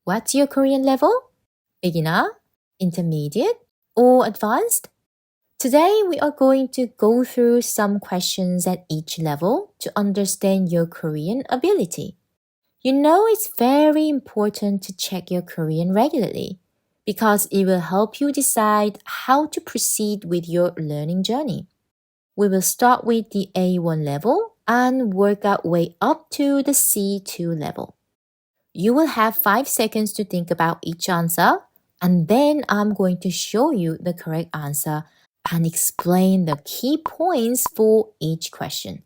What's your Korean level? Beginner, intermediate, or advanced? Today, we are going to go through some questions at each level to understand your Korean ability. You know it's very important to check your Korean regularly because it will help you decide how to proceed with your learning journey. We will start with the A1 level and work our way up to the C2 level. You will have 5 seconds to think about each answer, and then I'm going to show you the correct answer and explain the key points for each question.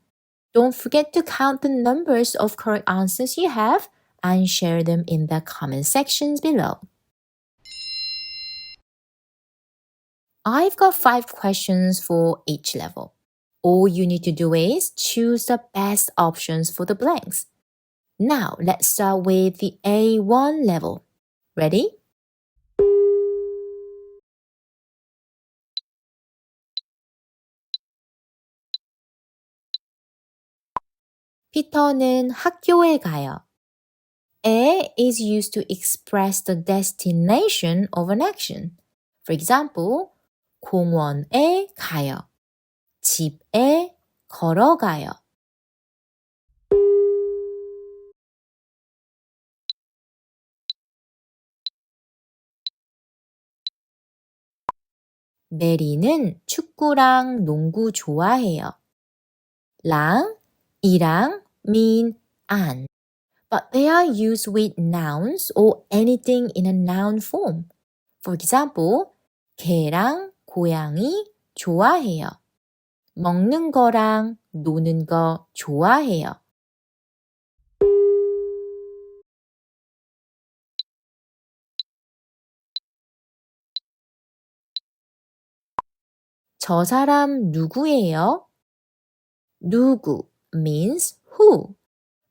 Don't forget to count the numbers of correct answers you have and share them in the comment sections below. I've got 5 questions for each level. All you need to do is choose the best options for the blanks. Now, let's start with the A1 level. Ready? 피터는 학교에 가요. 에 is used to express the destination of an action. For example, 공원에 가요. 집에 걸어가요. 메리는 축구랑 농구 좋아해요. 랑, 이랑 mean and, but they are used with nouns or anything in a noun form. For example, 개랑 고양이 좋아해요. 먹는 거랑 노는 거 좋아해요. 저 사람 누구예요? 누구 means who,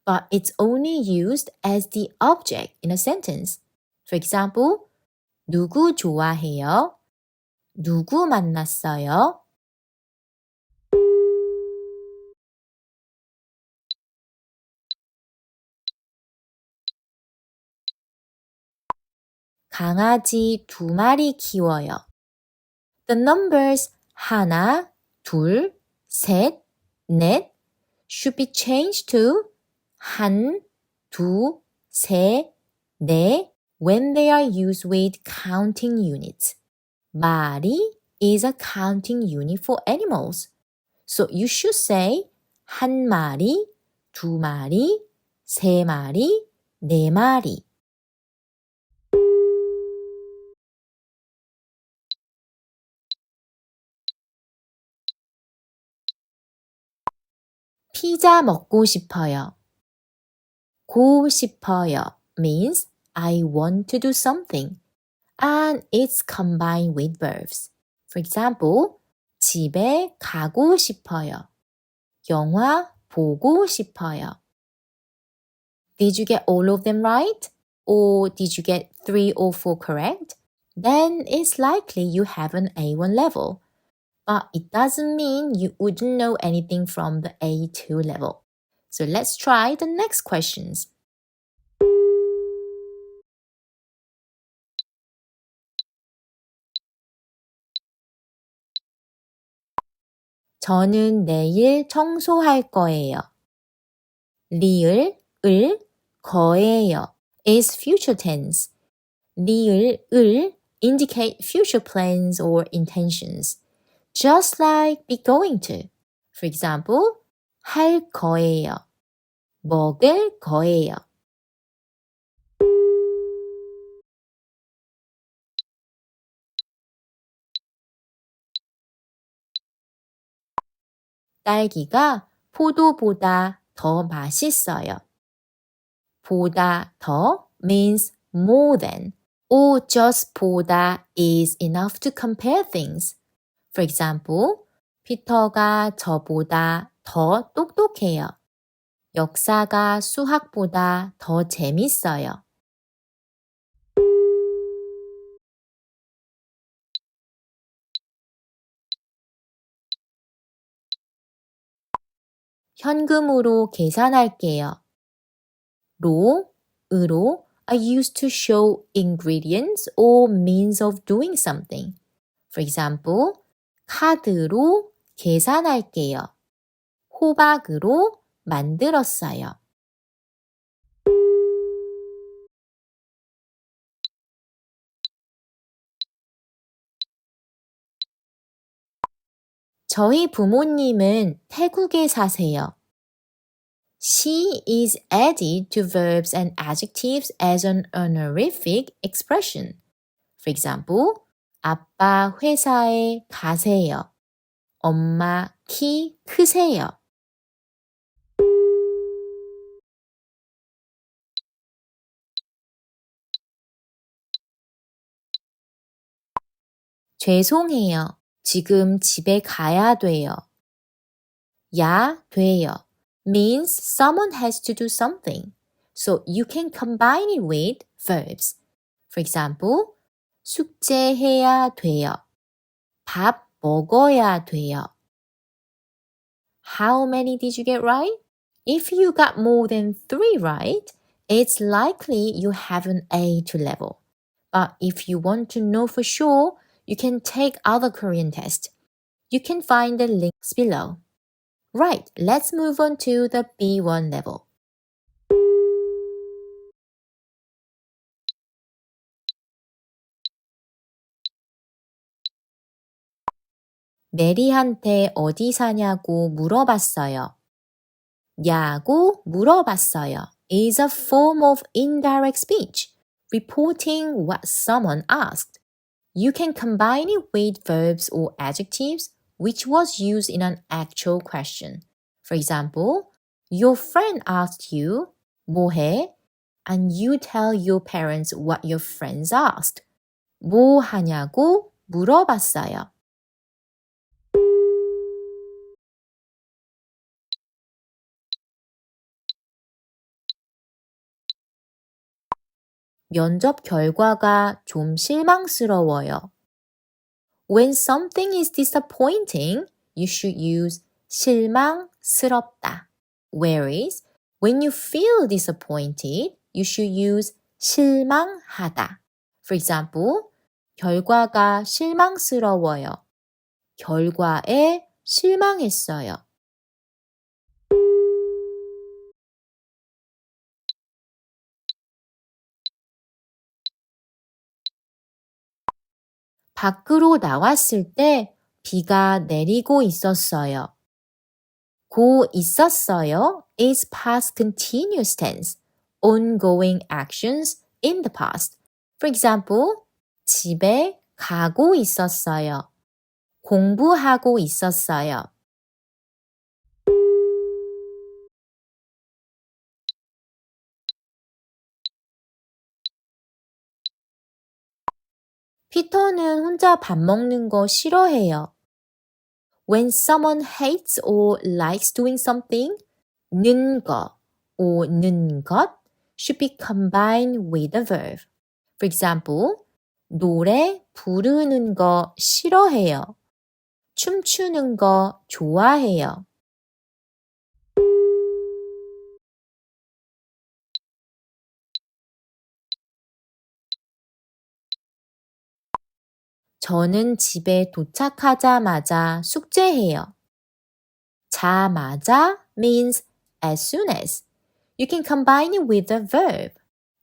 but it's only used as the object in a sentence. For example, 누구 좋아해요? 누구 만났어요? 강아지 2마리 키워요. The numbers 하나, 둘, 셋, 넷 should be changed to 한, 두, 세, 네 when they are used with counting units. 마리 is a counting unit for animals. So you should say 한 마리, 2마리, 3마리, 4마리. 피자 먹고 싶어요. 고 싶어요 means I want to do something, and it's combined with verbs. For example, 집에 가고 싶어요. 영화 보고 싶어요. Did you get all of them right? Or did you get 3 or 4 correct? Then it's likely you have an A1 level. But it doesn't mean you wouldn't know anything from the A2 level. So let's try the next questions. 저는 내일 청소할 거예요. 리을, 을, 거예요 is future tense. 리을, 을 indicate future plans or intentions. Just like be going to. For example, 할 거예요. 먹을 거예요. 딸기가 포도보다 더 맛있어요. 보다 더 means more than, or just 보다 is enough to compare things. For example, 피터가 저보다 더 똑똑해요. 역사가 수학보다 더 재밌어요. 현금으로 계산할게요. 로, 으로 are used to show ingredients or means of doing something. For example, 카드로 계산할게요. 호박으로 만들었어요. 저희 부모님은 태국에 사세요. She is added to verbs and adjectives as an honorific expression. For example, 아빠 회사에 가세요. 엄마 키 크세요. 죄송해요. 지금 집에 가야 돼요. 야 돼요 means someone has to do something. So you can combine it with verbs. For example, 숙제해야 돼요. 밥 먹어야 돼요. How many did you get right? If you got more than 3 right, it's likely you have an A2 level. But if you want to know for sure, you can take other Korean tests. You can find the links below. Right, let's move on to the B1 level. 메리한테 어디 사냐고 물어봤어요. 야고 물어봤어요 is a form of indirect speech, reporting what someone asked. You can combine it with verbs or adjectives which was used in an actual question. For example, your friend asked you, 뭐해? And you tell your parents what your friends asked. 뭐 하냐고 물어봤어요. 면접 결과가 좀 실망스러워요. When something is disappointing, you should use 실망스럽다. Whereas, when you feel disappointed, you should use 실망하다. For example, 결과가 실망스러워요. 결과에 실망했어요. 밖으로 나왔을 때 비가 내리고 있었어요. 고 있었어요 is past continuous tense, ongoing actions in the past. For example, 집에 가고 있었어요. 공부하고 있었어요. 피터는 혼자 밥 먹는 거 싫어해요. When someone hates or likes doing something, 는 거 or 는 것 should be combined with a verb. For example, 노래 부르는 거 싫어해요. 춤추는 거 좋아해요. 저는 집에 도착하자마자 숙제해요. 자마자 means as soon as. You can combine it with a verb.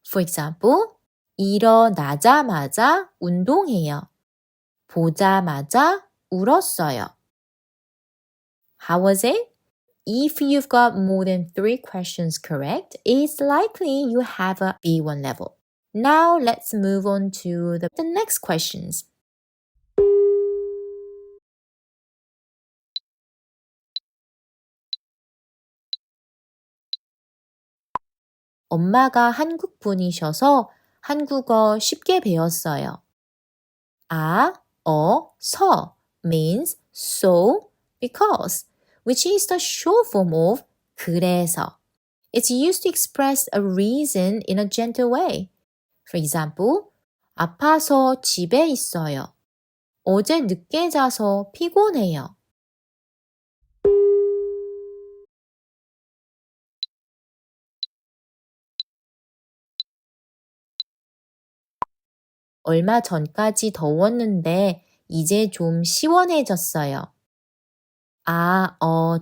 For example, 일어나자마자 운동해요. 보자마자 울었어요. How was it? If you've got more than 3 questions correct, it's likely you have a B1 level. Now let's move on to the next questions. 엄마가 한국 분이셔서 한국어 쉽게 배웠어요. 서 means so, because, which is the short form of 그래서. It's used to express a reason in a gentle way. For example, 아파서 집에 있어요. 어제 늦게 자서 피곤해요. 얼마 전까지 더웠는데 이제 좀 시원해졌어요.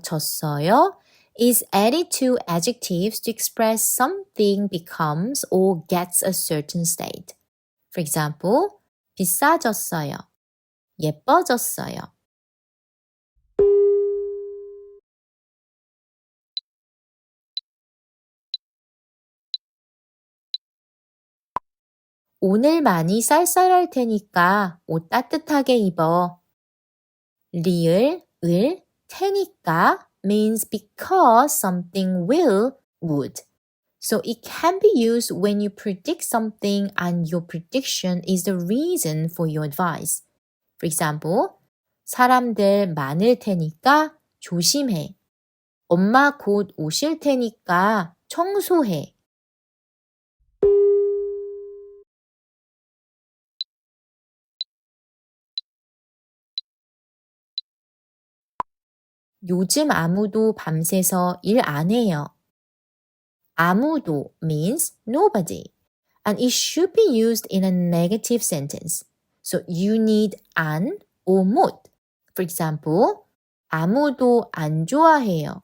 졌어요 is added to adjectives to express something becomes or gets a certain state. For example, 비싸졌어요. 예뻐졌어요. 오늘 많이 쌀쌀할 테니까 옷 따뜻하게 입어. 리을, 을, 테니까 means because something would. So it can be used when you predict something and your prediction is the reason for your advice. For example, 사람들 많을 테니까 조심해. 엄마 곧 오실 테니까 청소해. 요즘 아무도 밤새서 일 안 해요. 아무도 means nobody, and it should be used in a negative sentence. So you need an or 못. For example, 아무도 안 좋아해요.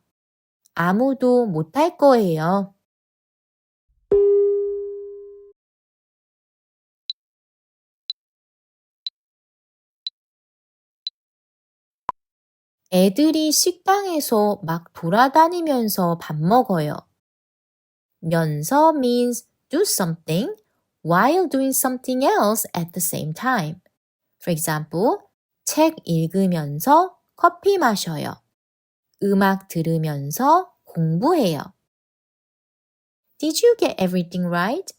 아무도 못할 거예요. 애들이 식당에서 막 돌아다니면서 밥 먹어요. 면서 means do something while doing something else at the same time. For example, 책 읽으면서 커피 마셔요. 음악 들으면서 공부해요. Did you get everything right?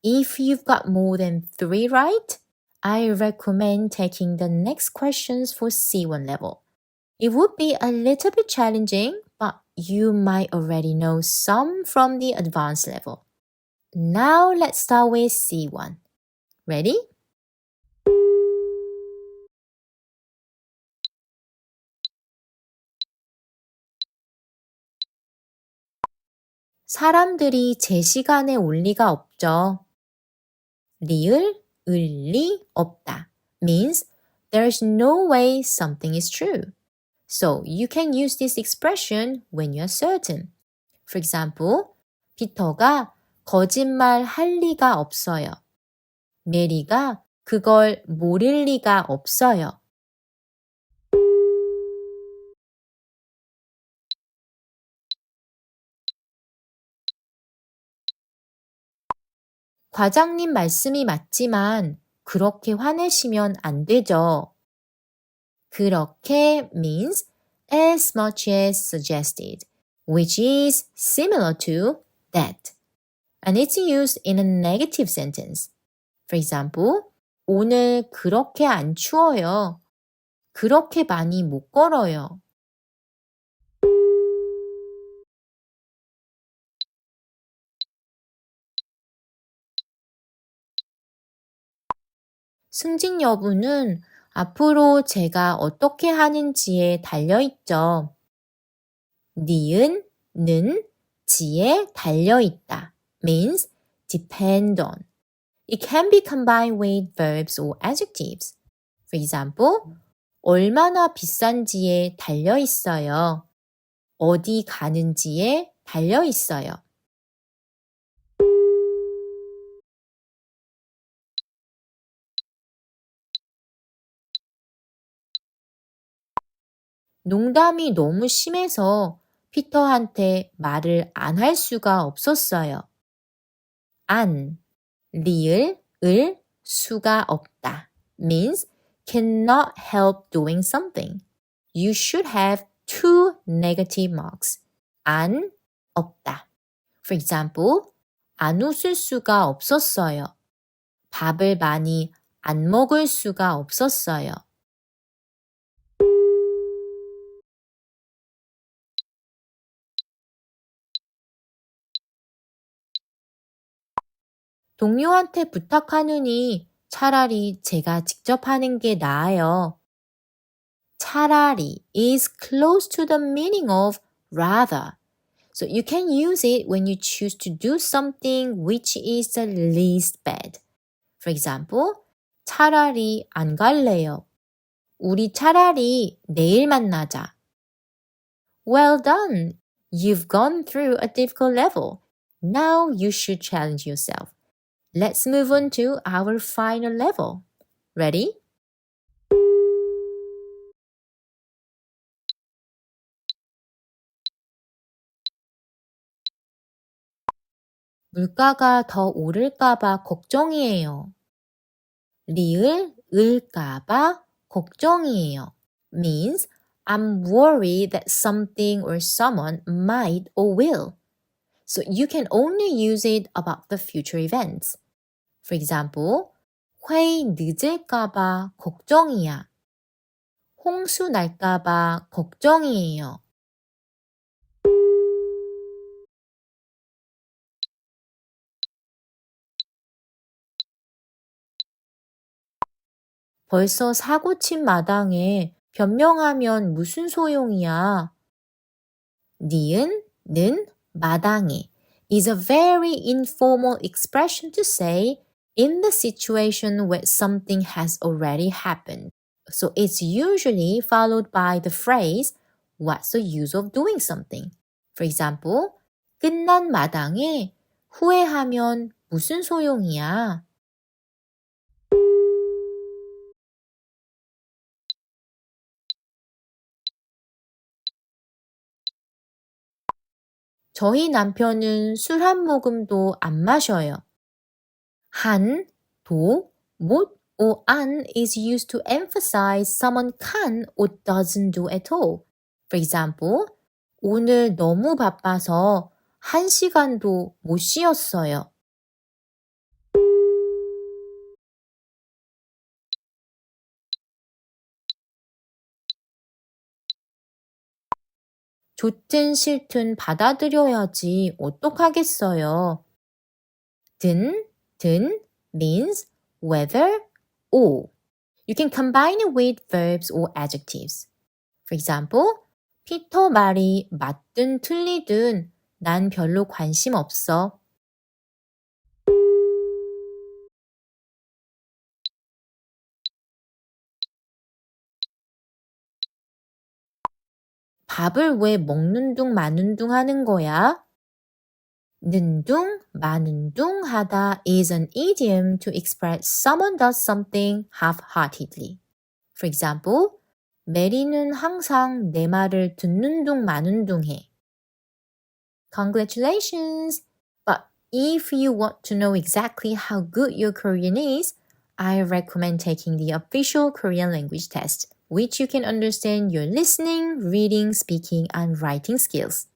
If you've got more than 3 right, I recommend taking the next questions for C1 level. It would be a little bit challenging, but you might already know some from the advanced level. Now let's start with C1. Ready? 사람들이 제 시간에 올 리가 없죠. 리을, 을리, 없다 means there's no way something is true. So you can use this expression when you're certain. For example, 피터가 거짓말 할 리가 없어요. 메리가 그걸 모를 리가 없어요. 과장님 말씀이 맞지만 그렇게 화내시면 안 되죠. 그렇게 means as much as suggested, which is similar to that. And it's used in a negative sentence. For example, 오늘 그렇게 안 추워요. 그렇게 많이 못 걸어요. 승진 여부는 앞으로 제가 어떻게 하는지에 달려있죠. 니은, 는, 지에 달려있다 means depend on. It can be combined with verbs or adjectives. For example, 얼마나 비싼지에 달려있어요. 어디 가는지에 달려있어요. 농담이 너무 심해서 피터한테 말을 안 할 수가 없었어요. 안, 리을, 을, 수가 없다 means cannot help doing something. You should have 2 negative marks. 안, 없다. For example, 안 웃을 수가 없었어요. 밥을 많이 안 먹을 수가 없었어요. 동료한테 부탁하느니 차라리 제가 직접 하는 게 나아요. 차라리 is close to the meaning of rather. So you can use it when you choose to do something which is the least bad. For example, 차라리 안 갈래요. 우리 차라리 내일 만나자. Well done! You've gone through a difficult level. Now you should challenge yourself. Let's move on to our final level. Ready? 물가가 더 오를까봐 걱정이에요. 리을 을까봐 걱정이에요. means I'm worried that something or someone might or will. So you can only use it about the future events. For example, 회의 늦을까봐 걱정이야. 홍수 날까봐 걱정이에요. 벌써 사고 친 마당에 변명하면 무슨 소용이야. 니은, 는, 마당에 is a very informal expression to say in the situation where something has already happened. So it's usually followed by the phrase, what's the use of doing something? For example, 끝난 마당에 후회하면 무슨 소용이야? 저희 남편은 술 한 모금도 안 마셔요. 한, 도, 못, or 안 is used to emphasize someone can or doesn't do at all. For example, 오늘 너무 바빠서 1시간도 못 쉬었어요. 좋든 싫든 받아들여야지 어떡하겠어요. 든 means whether or. You can combine it with verbs or adjectives. For example, 피터 말이 맞든 틀리든 난 별로 관심 없어. 밥을 왜 먹는 둥 마는 둥 하는 거야? 는 둥, 마는 둥 하다 is an idiom to express someone does something half-heartedly. For example, 메리는 항상 내 말을 듣는 둥 마는 둥 해. Congratulations! But if you want to know exactly how good your Korean is, I recommend taking the official Korean language test, which you can understand your listening, reading, speaking, and writing skills.